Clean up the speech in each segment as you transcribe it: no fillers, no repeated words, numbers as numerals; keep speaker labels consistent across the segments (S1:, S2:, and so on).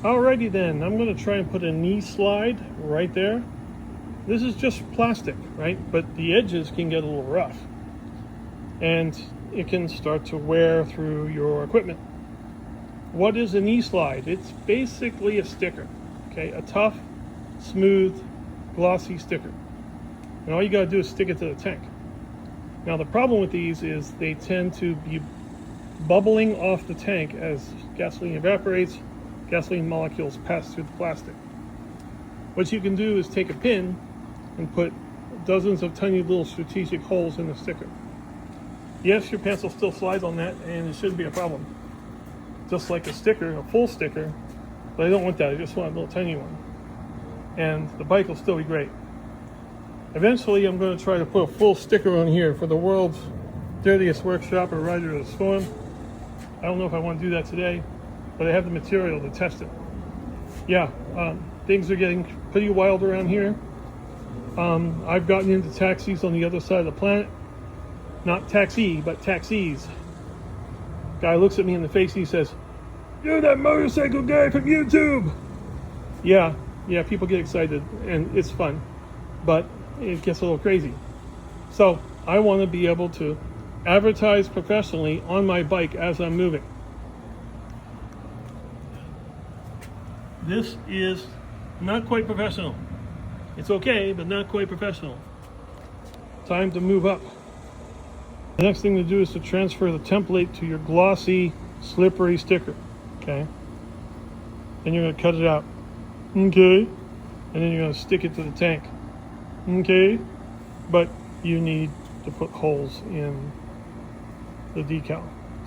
S1: Alrighty then, I'm going to try and put a knee slide right there. This is just plastic, right? But the edges can get a little rough. And it can start to wear through your equipment. What is a knee slide? It's basically a sticker, okay? A tough, smooth, glossy sticker. And all you gotta do is stick it to the tank. Now the problem with these is they tend to be bubbling off the tank as gasoline evaporates, gasoline molecules pass through the plastic. What you can do is take a pin and put dozens of tiny little strategic holes in the sticker. Yes, your pants will still slide on that and it shouldn't be a problem. Just like a sticker, a full sticker, but I don't want that, I just want a little tiny one. And the bike will still be great. Eventually I'm going to try to put a full sticker on here for the world's dirtiest workshop or rider of the storm. I don't know if I want to do that today, but I have the material to test it. Yeah, things are getting pretty wild around here. I've gotten into taxis on the other side of the planet. Not taxi, but taxis. Guy looks at me in the face and he says, "You're that motorcycle guy from YouTube." Yeah, people get excited and it's fun, but it gets a little crazy. So I want to be able to advertise professionally on my bike as I'm moving. This is not quite professional. It's okay, but not quite professional. Time to move up. The next thing to do is to transfer the template to your glossy, slippery sticker, okay? Then you're gonna cut it out, okay? And then you're gonna stick it to the tank, okay? But you need to put holes in the decal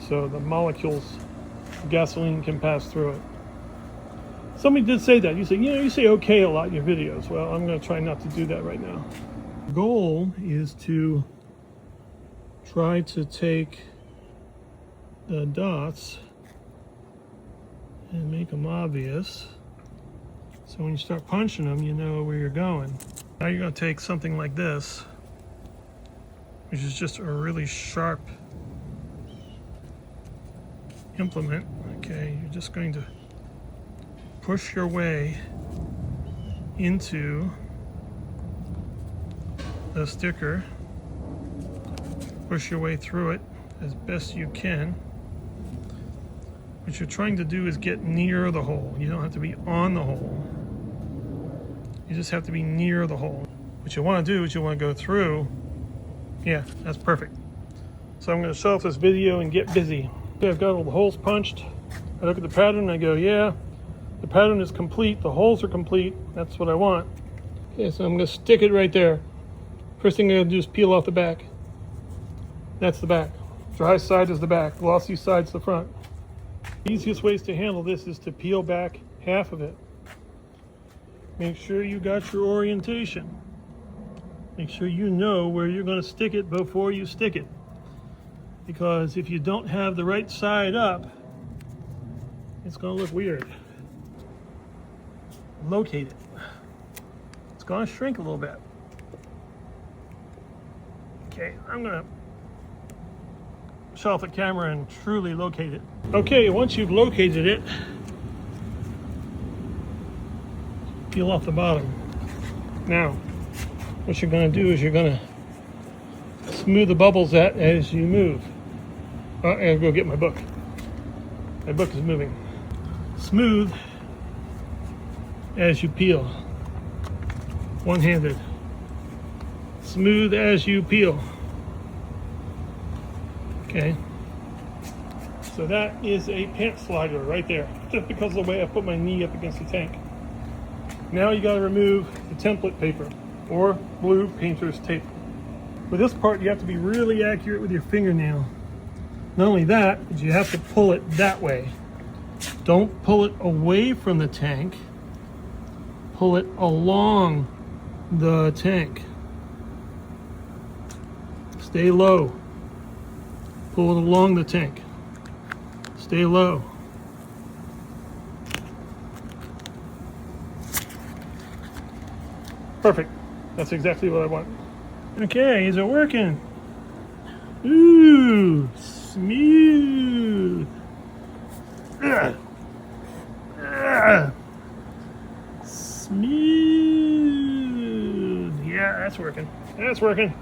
S1: so the molecules of gasoline can pass through it. Somebody did say that. You say, you say okay a lot in your videos. Well, I'm gonna try not to do that right now. The goal is to try to take the dots and make them obvious. So when you start punching them, you know where you're going. Now you're going to take something like this, which is just a really sharp implement. Okay, you're just going to push your way into the sticker. Push your way through it as best you can. What you're trying to do is get near the hole. You don't have to be on the hole. You just have to be near the hole. What you want to do is you want to go through. Yeah, that's perfect. So I'm going to shut off this video and get busy. Okay, I've got all the holes punched. I look at the pattern and I go, yeah, the pattern is complete. The holes are complete. That's what I want. Okay, so I'm going to stick it right there. First thing I'm going to do is peel off the back. That's the back. Dry side is the back. Glossy side's the front. The easiest ways to handle this is to peel back half of it. Make sure you got your orientation. Make sure you know where you're going to stick it before you stick it. Because if you don't have the right side up, it's going to look weird. Locate it. It's going to shrink a little bit. Okay, I'm going to shut off the camera and truly locate it. Okay, once you've located it, peel off the bottom. Now, what you're going to do is you're going to smooth the bubbles out as you move. I'll go get my book. My book is moving. Smooth as you peel. One-handed. Smooth as you peel. Okay, so that is a pant slider right there, just because of the way I put my knee up against the tank. Now you got to remove the template paper or blue painter's tape. For this part, you have to be really accurate with your fingernail. Not only that, but you have to pull it that way. Don't pull it away from the tank. Pull it along the tank. Stay low. Pull it along the tank. Stay low. Perfect. That's exactly what I want. Okay, is it working? Ooh, smooth. Smooth. Yeah, that's working. That's working.